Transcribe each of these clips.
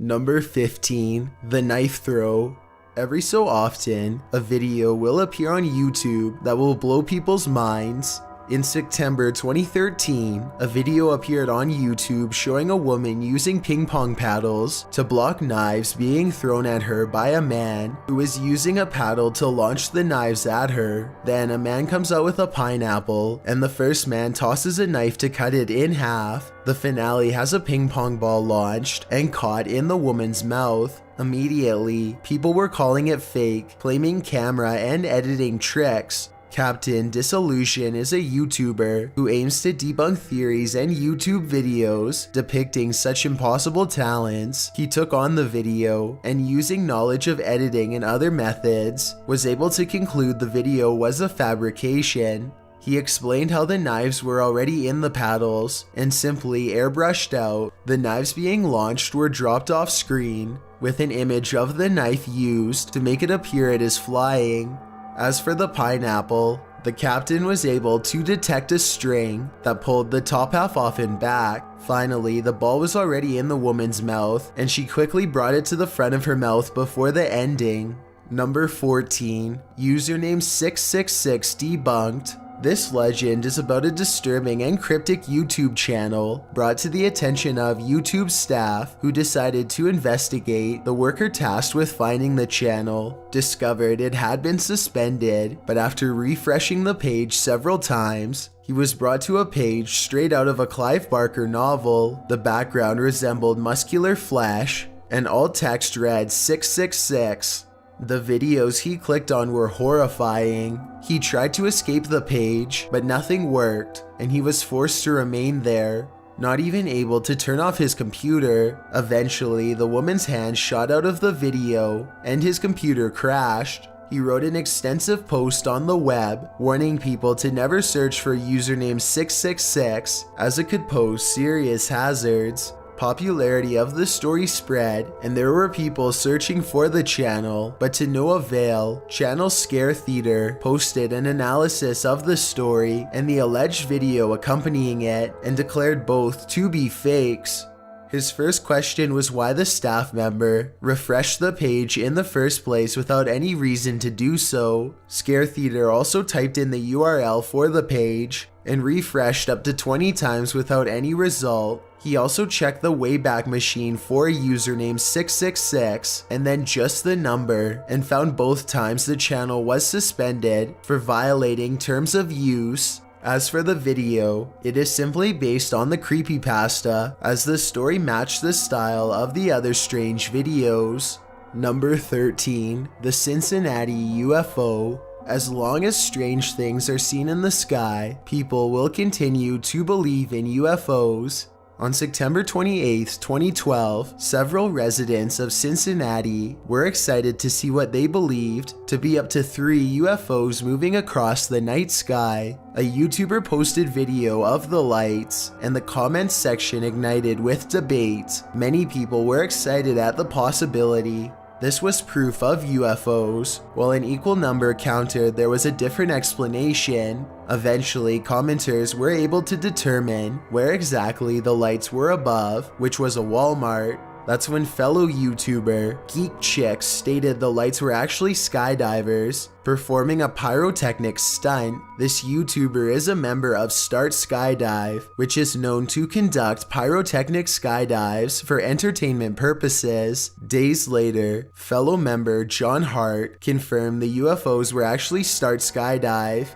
Number 15. The knife throw. Every so often, a video will appear on YouTube that will blow people's minds. In September 2013, a video appeared on YouTube showing a woman using ping pong paddles to block knives being thrown at her by a man who was using a paddle to launch the knives at her. Then a man comes out with a pineapple, and the first man tosses a knife to cut it in half. The finale has a ping pong ball launched and caught in the woman's mouth. Immediately, people were calling it fake, claiming camera and editing tricks. Captain Disillusion is a YouTuber who aims to debunk theories and YouTube videos depicting such impossible talents. He took on the video and, using knowledge of editing and other methods, was able to conclude the video was a fabrication. He explained how the knives were already in the paddles and simply airbrushed out. The knives being launched were dropped off screen, with an image of the knife used to make it appear it is flying. As for the pineapple, the captain was able to detect a string that pulled the top half off and back. Finally, the ball was already in the woman's mouth, and she quickly brought it to the front of her mouth before the ending. Number 14. Username 666 debunked. This legend is about a disturbing and cryptic YouTube channel brought to the attention of YouTube staff who decided to investigate. The worker tasked with finding the channel discovered it had been suspended, but after refreshing the page several times, he was brought to a page straight out of a Clive Barker novel. The background resembled muscular flesh, and all text read 666. The videos he clicked on were horrifying. He tried to escape the page, but nothing worked, and he was forced to remain there, not even able to turn off his computer. Eventually, the woman's hand shot out of the video, and his computer crashed. He wrote an extensive post on the web, warning people to never search for username 666, as it could pose serious hazards. Popularity of the story spread, and there were people searching for the channel, but to no avail. Channel Scare Theater posted an analysis of the story and the alleged video accompanying it, and declared both to be fakes. His first question was why the staff member refreshed the page in the first place without any reason to do so. Scare Theater also typed in the URL for the page and refreshed up to 20 times without any result. He also checked the Wayback Machine for username 666 and then just the number, and found both times the channel was suspended for violating terms of use. As for the video, it is simply based on the creepypasta, as the story matched the style of the other strange videos. Number 13. The Cincinnati UFO. As long as strange things are seen in the sky, people will continue to believe in UFOs. On September 28, 2012, several residents of Cincinnati were excited to see what they believed to be up to 3 UFOs moving across the night sky. A YouTuber posted video of the lights, and the comments section ignited with debate. Many people were excited at the possibility. This was proof of UFOs, while an equal number countered there was a different explanation. Eventually, commenters were able to determine where exactly the lights were above, which was a Walmart. That's when fellow YouTuber Geek Chicks stated the lights were actually skydivers performing a pyrotechnic stunt. This YouTuber is a member of Start Skydive, which is known to conduct pyrotechnic skydives for entertainment purposes. Days later, fellow member John Hart confirmed the UFOs were actually Start Skydive.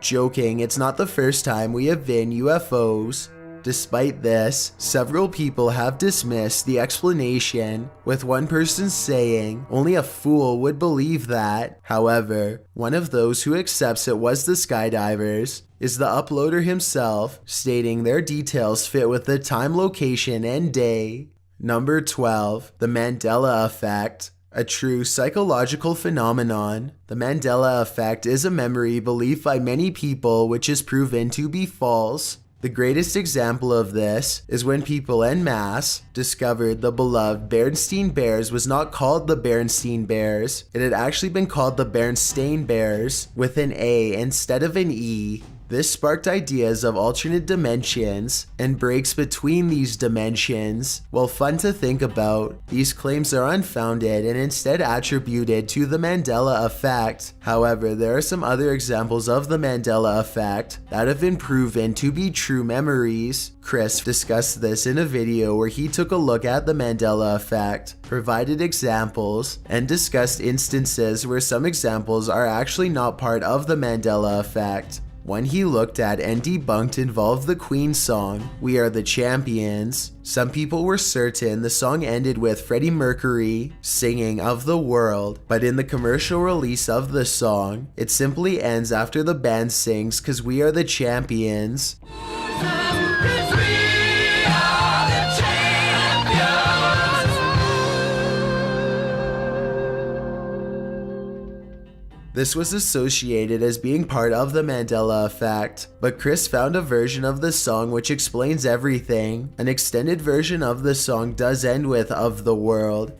Joking, it's not the first time we have been UFOs. Despite this, several people have dismissed the explanation, with one person saying only a fool would believe that. However, one of those who accepts it was the skydivers is the uploader himself, stating their details fit with the time, location, and day. Number 12. The Mandela Effect. A true psychological phenomenon. The Mandela Effect is a memory believed by many people which is proven to be false. The greatest example of this is when people en masse discovered the beloved Berenstain Bears was not called the Berenstain Bears. It had actually been called the Berenstain Bears with an A instead of an E. This sparked ideas of alternate dimensions and breaks between these dimensions. While fun to think about, these claims are unfounded and instead attributed to the Mandela effect. However, there are some other examples of the Mandela effect that have been proven to be true memories. Chris discussed this in a video where he took a look at the Mandela effect, provided examples, and discussed instances where some examples are actually not part of the Mandela effect. One he looked at and debunked involved the Queen song, "We Are the Champions." Some people were certain the song ended with Freddie Mercury singing "Of the World," but in the commercial release of the song, it simply ends after the band sings "'Cause we are the champions." This was associated as being part of the Mandela effect, but Chris found a version of the song which explains everything. An extended version of the song does end with "Of the World."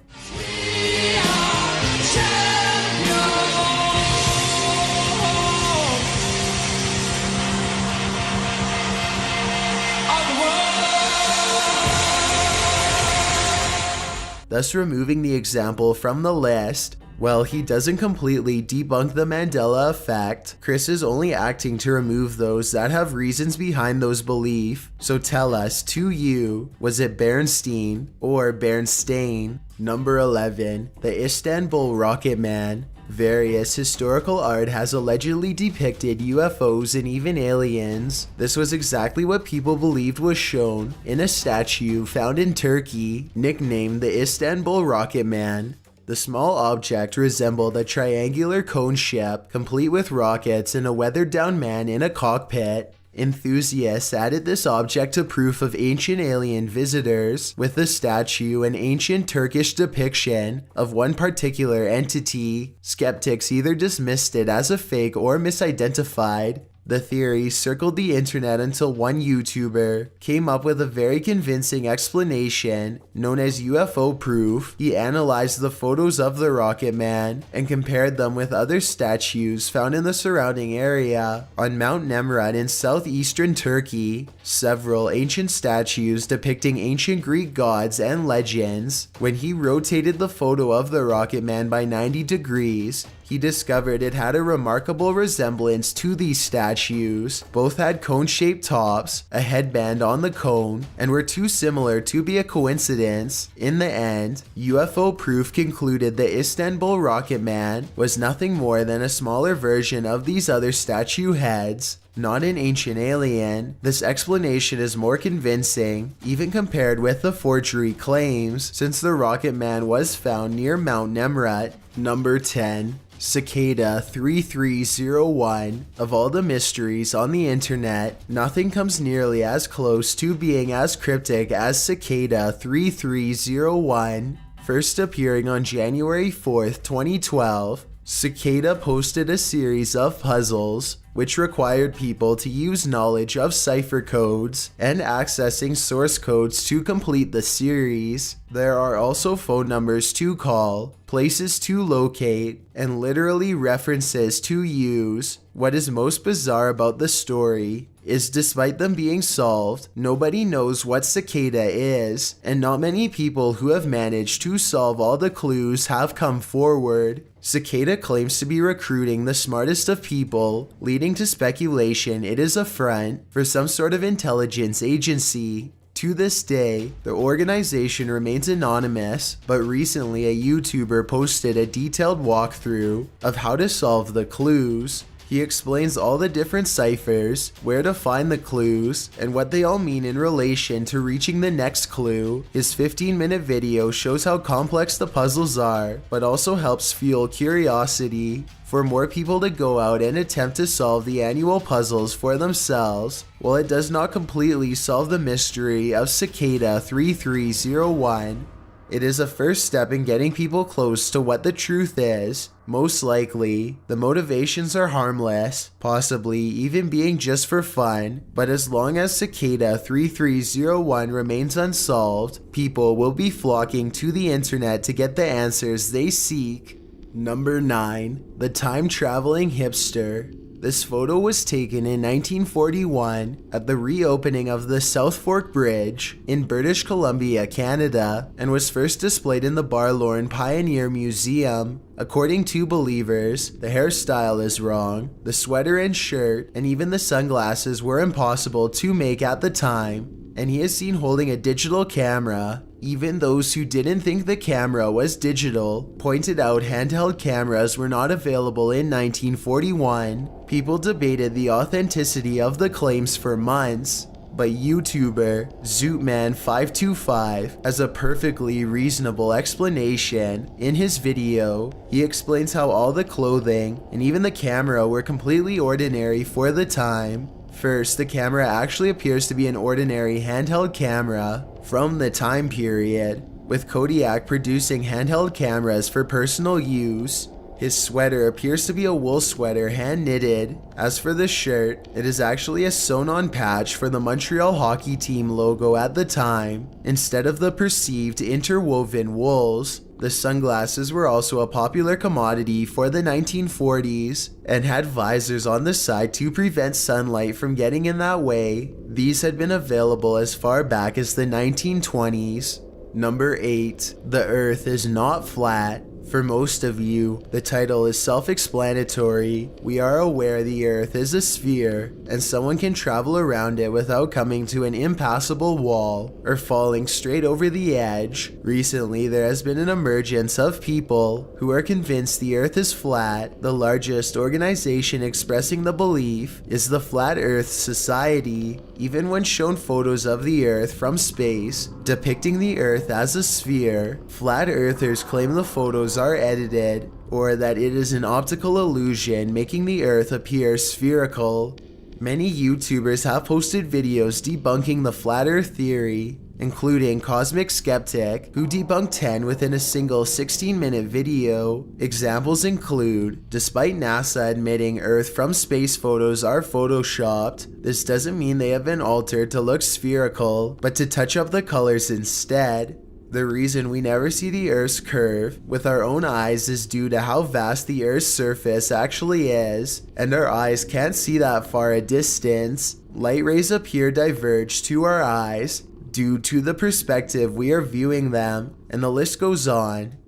Thus removing the example from the list. While he doesn't completely debunk the Mandela effect, Chris is only acting to remove those that have reasons behind those beliefs. So tell us, to you, was it Bernstein or Bernstein? Number 11. The Istanbul Rocket Man. Various historical art has allegedly depicted UFOs and even aliens. This was exactly what people believed was shown in a statue found in Turkey, nicknamed the Istanbul Rocket Man. The small object resembled a triangular cone ship, complete with rockets and a weathered-down man in a cockpit. Enthusiasts added this object to proof of ancient alien visitors, with the statue an ancient Turkish depiction of one particular entity. Skeptics either dismissed it as a fake or misidentified. The theory circled the internet until one YouTuber came up with a very convincing explanation known as UFO proof. He analyzed the photos of the Rocket Man and compared them with other statues found in the surrounding area. On Mount Nemrut in southeastern Turkey, several ancient statues depicting ancient Greek gods and legends. When he rotated the photo of the Rocket Man by 90 degrees, he discovered it had a remarkable resemblance to these statues. Both had cone-shaped tops, a headband on the cone, and were too similar to be a coincidence. In the end, UFO proof concluded the Istanbul Rocket Man was nothing more than a smaller version of these other statue heads, not an ancient alien. This explanation is more convincing, even compared with the forgery claims, since the Rocket Man was found near Mount Nemrut. Number 10. Cicada 3301. Of all the mysteries on the internet, nothing comes nearly as close to being as cryptic as Cicada 3301. First appearing on January 4th, 2012, Cicada posted a series of puzzles which required people to use knowledge of cipher codes and accessing source codes to complete the series. There are also phone numbers to call, places to locate, and literally references to use. What is most bizarre about the story is despite them being solved, nobody knows what Cicada is, and not many people who have managed to solve all the clues have come forward. Cicada claims to be recruiting the smartest of people, leading to speculation it is a front for some sort of intelligence agency. To this day, the organization remains anonymous, but recently a YouTuber posted a detailed walkthrough of how to solve the clues. He explains all the different ciphers, where to find the clues, and what they all mean in relation to reaching the next clue. His 15-minute video shows how complex the puzzles are, but also helps fuel curiosity for more people to go out and attempt to solve the annual puzzles for themselves. While it does not completely solve the mystery of Cicada 3301, it is a first step in getting people close to what the truth is. Most likely, the motivations are harmless, possibly even being just for fun, but as long as Cicada 3301 remains unsolved, people will be flocking to the internet to get the answers they seek. Number 9. The Time-Traveling Hipster. This photo was taken in 1941 at the reopening of the South Fork Bridge in British Columbia, Canada, and was first displayed in the Barlorn Pioneer Museum. According to believers, the hairstyle is wrong, the sweater and shirt, and even the sunglasses were impossible to make at the time, and he is seen holding a digital camera. Even those who didn't think the camera was digital pointed out handheld cameras were not available in 1941. People debated the authenticity of the claims for months, but YouTuber Zootman525 has a perfectly reasonable explanation. In his video, he explains how all the clothing and even the camera were completely ordinary for the time. First, the camera actually appears to be an ordinary handheld camera from the time period, with Kodiak producing handheld cameras for personal use. His sweater appears to be a wool sweater hand knitted. As for the shirt, it is actually a sewn-on patch for the Montreal hockey team logo at the time, instead of the perceived interwoven wools. The sunglasses were also a popular commodity for the 1940s and had visors on the side to prevent sunlight from getting in that way. These had been available as far back as the 1920s. Number 8. The Earth is not flat. For most of you, the title is self-explanatory. We are aware the Earth is a sphere, and someone can travel around it without coming to an impassable wall or falling straight over the edge. Recently, there has been an emergence of people who are convinced the Earth is flat. The largest organization expressing the belief is the Flat Earth Society. Even when shown photos of the Earth from space depicting the Earth as a sphere, flat earthers claim the photos are edited or that it is an optical illusion making the Earth appear spherical. Many YouTubers have posted videos debunking the flat Earth theory, including Cosmic Skeptic, who debunked 10 within a single 16-minute video. Examples include, despite NASA admitting Earth from space photos are photoshopped, this doesn't mean they have been altered to look spherical, but to touch up the colors instead. The reason we never see the Earth's curve with our own eyes is due to how vast the Earth's surface actually is, and our eyes can't see that far a distance. Light rays appear diverged to our eyes due to the perspective we are viewing them, and the list goes on.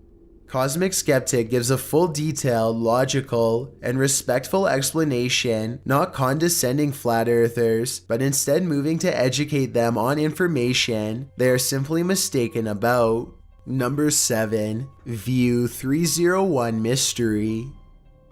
Cosmic Skeptic gives a full, detailed, logical, and respectful explanation, not condescending flat earthers, but instead moving to educate them on information they are simply mistaken about. Number 7. View 301 Mystery.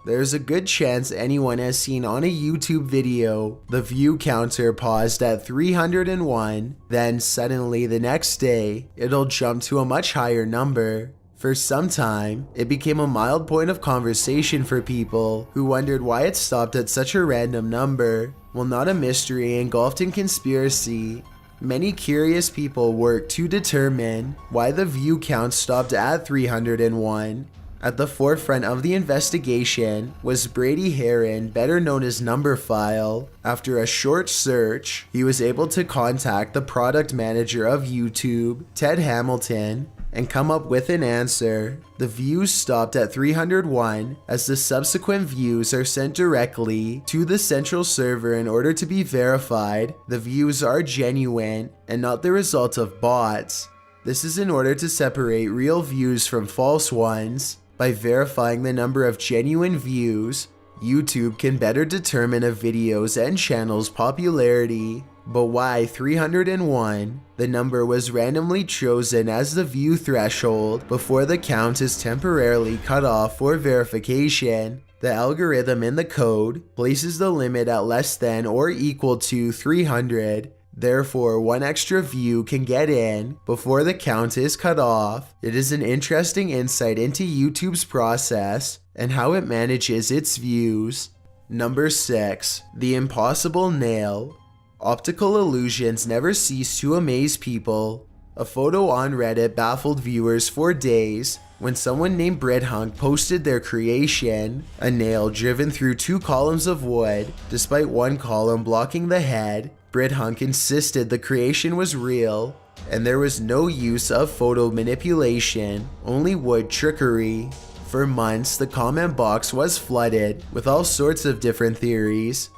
There's a good chance anyone has seen on a YouTube video the view counter paused at 301, then suddenly the next day, it'll jump to a much higher number. For some time, it became a mild point of conversation for people who wondered why it stopped at such a random number. While not a mystery engulfed in conspiracy, many curious people worked to determine why the view count stopped at 301. At the forefront of the investigation was Brady Heron, better known as Numberphile. After a short search, he was able to contact the product manager of YouTube, Ted Hamilton, and come up with an answer. The views stopped at 301 as the subsequent views are sent directly to the central server in order to be verified. The views are genuine and not the result of bots. This is in order to separate real views from false ones. By verifying the number of genuine views, YouTube can better determine a video's and channel's popularity. But why 301? The number was randomly chosen as the view threshold before the count is temporarily cut off for verification. The algorithm in the code places the limit at less than or equal to 300. Therefore, one extra view can get in before the count is cut off. It is an interesting insight into YouTube's process and how it manages its views. Number 6. The Impossible Nail. Optical illusions never cease to amaze people. A photo on Reddit baffled viewers for days when someone named Bridhunk posted their creation, a nail driven through 2 columns of wood. Despite one column blocking the head, Bridhunk insisted the creation was real, and there was no use of photo manipulation, only wood trickery. for months, the comment box was flooded with all sorts of different theories,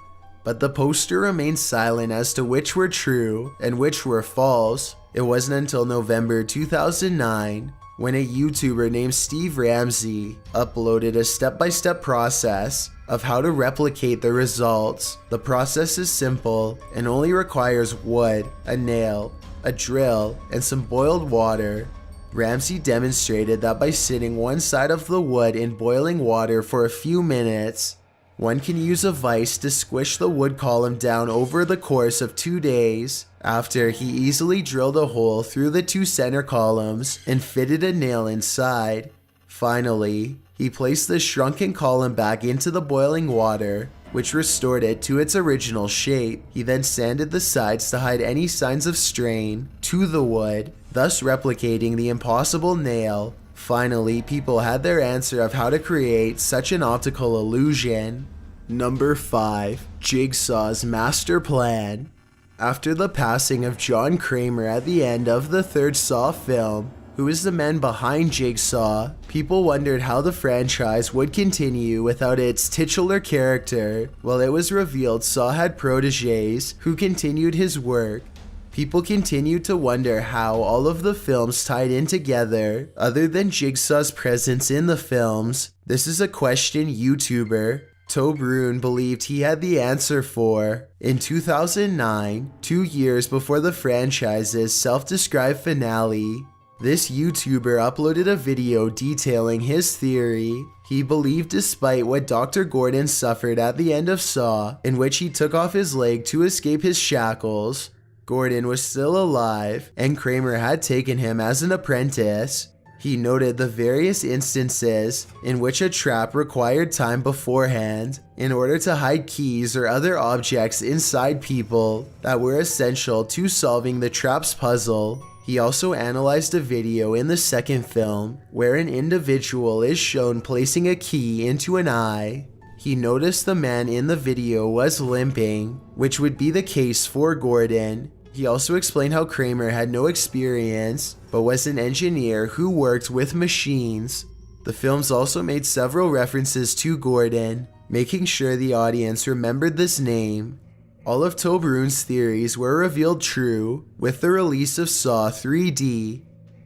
but the poster remained silent as to which were true and which were false. It wasn't until November 2009 when a YouTuber named Steve Ramsey uploaded a step-by-step process of how to replicate the results. The process is simple and only requires wood, a nail, a drill, and some boiled water. Ramsey demonstrated that by sitting one side of the wood in boiling water for a few minutes, one can use a vise to squish the wood column down over the course of 2 days. After, he easily drilled a hole through the 2 center columns and fitted a nail inside. Finally, he placed the shrunken column back into the boiling water, which restored it to its original shape. He then sanded the sides to hide any signs of strain to the wood, thus replicating the impossible nail. Finally, people had their answer of how to create such an optical illusion. Number 5. Jigsaw's master plan. After the passing of John Kramer at the end of the 3rd Saw film, who is the man behind Jigsaw, people wondered how the franchise would continue without its titular character. While it was revealed Saw had proteges who continued his work, people continued to wonder how all of the films tied in together, other than Jigsaw's presence in the films. This is a question YouTuber Tobroon believed he had the answer for. In 2009, 2 years before the franchise's self-described finale, this YouTuber uploaded a video detailing his theory. He believed despite what Dr. Gordon suffered at the end of Saw, in which he took off his leg to escape his shackles, Gordon was still alive and Kramer had taken him as an apprentice. He noted the various instances in which a trap required time beforehand in order to hide keys or other objects inside people that were essential to solving the trap's puzzle. He also analyzed a video in the 2nd film where an individual is shown placing a key into an eye. He noticed the man in the video was limping, which would be the case for Gordon. He also explained how Kramer had no experience, but was an engineer who worked with machines. The films also made several references to Gordon, making sure the audience remembered this name. All of Tobroon's theories were revealed true with the release of Saw 3D,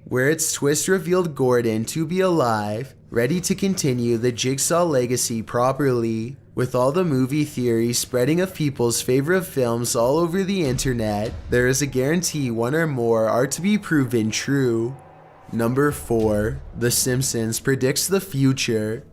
where its twist revealed Gordon to be alive, ready to continue the Jigsaw legacy properly. With all the movie theories spreading of people's favorite films all over the internet, there is a guarantee one or more are to be proven true. Number 4. The Simpsons predicts the future.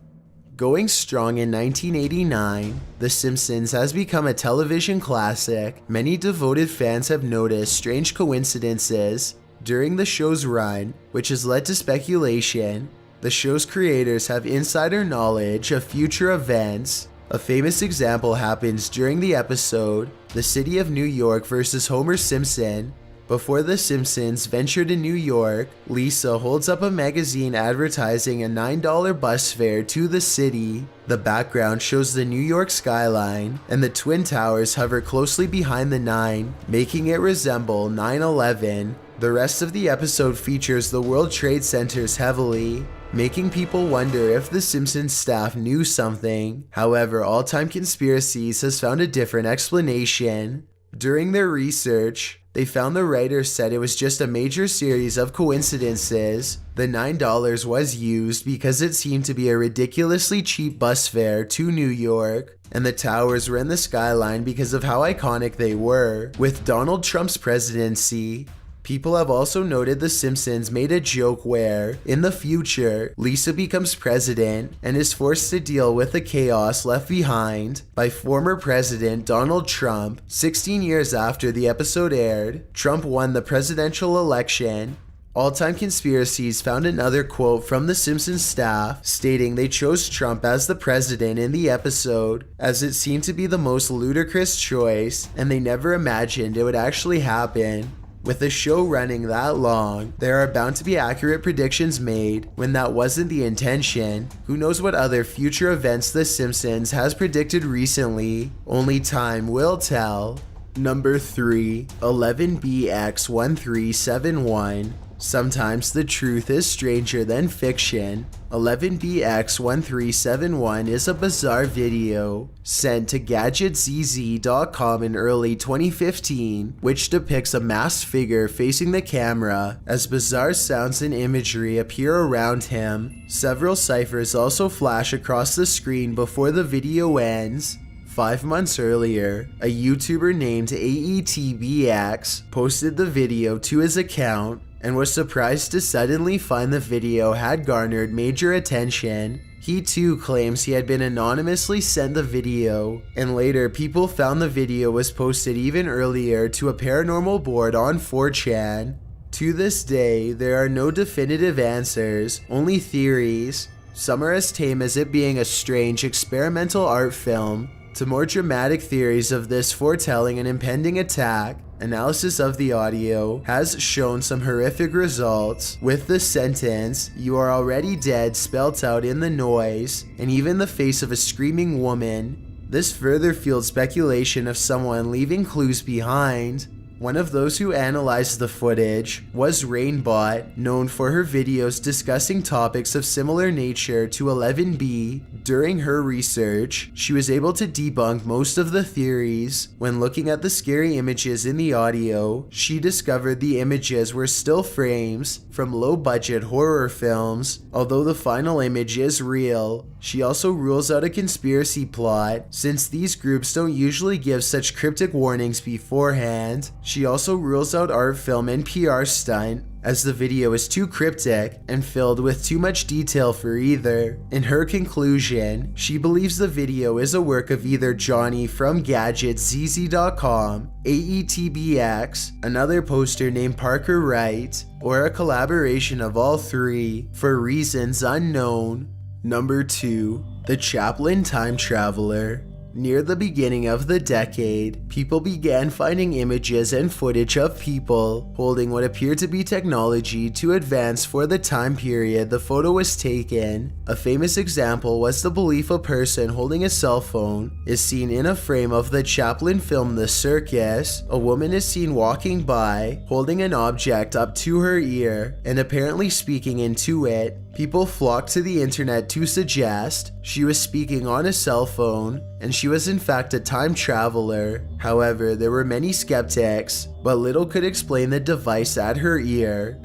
Going strong in 1989, The Simpsons has become a television classic. Many devoted fans have noticed strange coincidences during the show's run, which has led to speculation. The show's creators have insider knowledge of future events. A famous example happens during the episode, The City of New York vs. Homer Simpson. Before The Simpsons venture to New York, Lisa holds up a magazine advertising a $9 bus fare to the city. The background shows the New York skyline, and the Twin Towers hover closely behind the 9, making it resemble 9/11. The rest of the episode features the World Trade Centers heavily, making people wonder if the Simpsons staff knew something. However, All Time Conspiracies has found a different explanation. During their research, they found the writers said it was just a major series of coincidences. The $9 was used because it seemed to be a ridiculously cheap bus fare to New York, and the towers were in the skyline because of how iconic they were. With Donald Trump's presidency, people have also noted The Simpsons made a joke where, in the future, Lisa becomes president and is forced to deal with the chaos left behind by former President Donald Trump. 16 years after the episode aired, Trump won the presidential election. All Time Conspiracies found another quote from the Simpsons staff stating they chose Trump as the president in the episode as it seemed to be the most ludicrous choice and they never imagined it would actually happen. With the show running that long, there are bound to be accurate predictions made when that wasn't the intention. Who knows what other future events The Simpsons has predicted recently? Only time will tell. Number 3. 11BX1371. Sometimes the truth is stranger than fiction. 11BX1371 is a bizarre video sent to GadgetZZ.com in early 2015, which depicts a masked figure facing the camera as bizarre sounds and imagery appear around him. Several ciphers also flash across the screen before the video ends. 5 months earlier, a YouTuber named AETBX posted the video to his account and was surprised to suddenly find the video had garnered major attention. He too claims he had been anonymously sent the video, and later people found the video was posted even earlier to a paranormal board on 4chan. To this day, there are no definitive answers, only theories. Some are as tame as it being a strange experimental art film, to more dramatic theories of this foretelling an impending attack. Analysis of the audio has shown some horrific results, with the sentence, "You are already dead," spelt out in the noise, and even the face of a screaming woman. This further fueled speculation of someone leaving clues behind. One of those who analyzed the footage was Rainbot, known for her videos discussing topics of similar nature to 11B. During her research, she was able to debunk most of the theories. When looking at the scary images in the audio, she discovered the images were still frames from low-budget horror films, although the final image is real. She also rules out a conspiracy plot, since these groups don't usually give such cryptic warnings beforehand. She also rules out art film and PR stunt, as the video is too cryptic and filled with too much detail for either. In her conclusion, she believes the video is a work of either Johnny from GadgetZZ.com, AETBX, another poster named Parker Wright, or a collaboration of all three, for reasons unknown. Number 2. The Chaplin Time Traveler. Near the beginning of the decade, people began finding images and footage of people holding what appeared to be technology too advanced for the time period the photo was taken. A famous example was the belief a person holding a cell phone is seen in a frame of the Chaplin film The Circus. A woman is seen walking by, holding an object up to her ear and apparently speaking into it. People flocked to the internet to suggest she was speaking on a cell phone, and she was in fact a time traveler. However, there were many skeptics, but little could explain the device at her ear.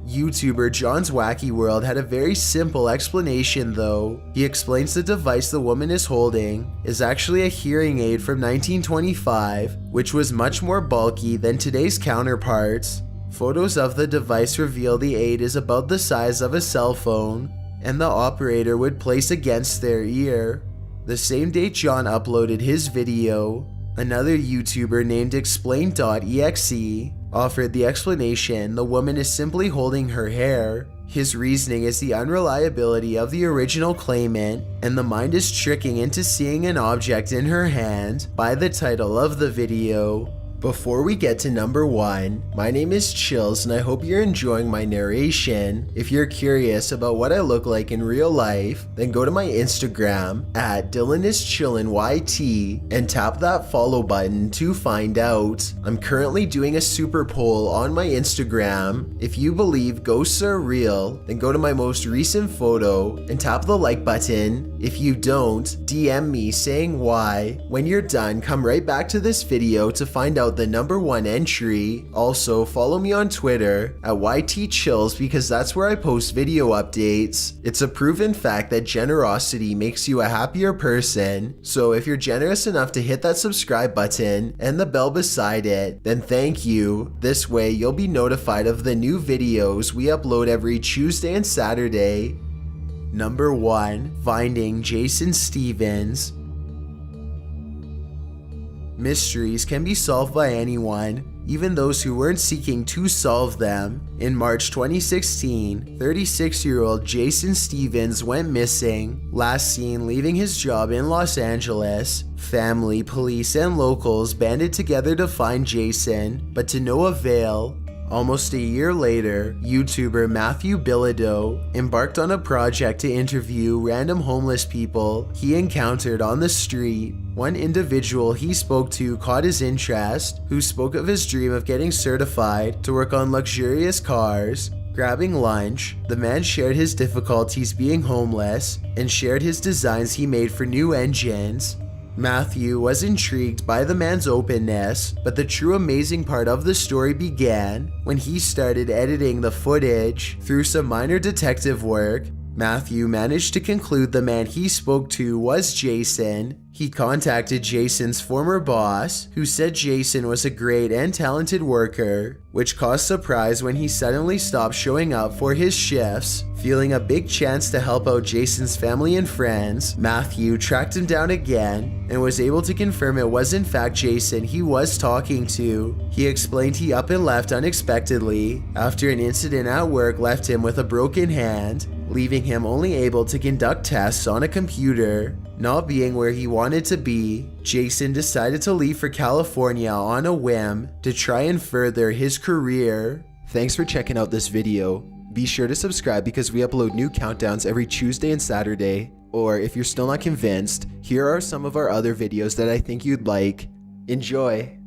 YouTuber John's Wacky World had a very simple explanation though. He explains the device the woman is holding is actually a hearing aid from 1925, which was much more bulky than today's counterparts. Photos of the device reveal the aid is about the size of a cell phone, and the operator would place against their ear. The same day John uploaded his video, another YouTuber named Explain.exe offered the explanation the woman is simply holding her hair. His reasoning is the unreliability of the original claimant, and the mind is tricking into seeing an object in her hand by the title of the video. Before we get to number 1, my name is Chills and I hope you're enjoying my narration. If you're curious about what I look like in real life, then go to my Instagram at DylanIsChillinYT and tap that follow button to find out. I'm currently doing a super poll on my Instagram. If you believe ghosts are real, then go to my most recent photo and tap the like button. If you don't, DM me saying why. When you're done, come right back to this video to find out the number 1 entry. Also, follow me on Twitter at YTChills because that's where I post video updates. It's a proven fact that generosity makes you a happier person. So if you're generous enough to hit that subscribe button and the bell beside it, then thank you. This way you'll be notified of the new videos we upload every Tuesday and Saturday. Number 1. Finding Jason Stevens. Mysteries can be solved by anyone, even those who weren't seeking to solve them. In March 2016, 36-year-old Jason Stevens went missing, last seen leaving his job in Los Angeles. Family, police, and locals banded together to find Jason, but to no avail. Almost a year later, YouTuber Matthew Bilodeau embarked on a project to interview random homeless people he encountered on the street. One individual he spoke to caught his interest, who spoke of his dream of getting certified to work on luxurious cars. Grabbing lunch, the man shared his difficulties being homeless and shared his designs he made for new engines. Matthew was intrigued by the man's openness, but the true amazing part of the story began when he started editing the footage. Through some minor detective work, Matthew managed to conclude the man he spoke to was Jason. He contacted Jason's former boss, who said Jason was a great and talented worker, which caused surprise when he suddenly stopped showing up for his shifts. Feeling a big chance to help out Jason's family and friends, Matthew tracked him down again and was able to confirm it was in fact Jason he was talking to. He explained he up and left unexpectedly after an incident at work left him with a broken hand, leaving him only able to conduct tests on a computer. Not being where he wanted to be, Jason decided to leave for California on a whim to try and further his career. Thanks for checking out this video. Be sure to subscribe because we upload new countdowns every Tuesday and Saturday. Or if you're still not convinced, here are some of our other videos that I think you'd like. Enjoy!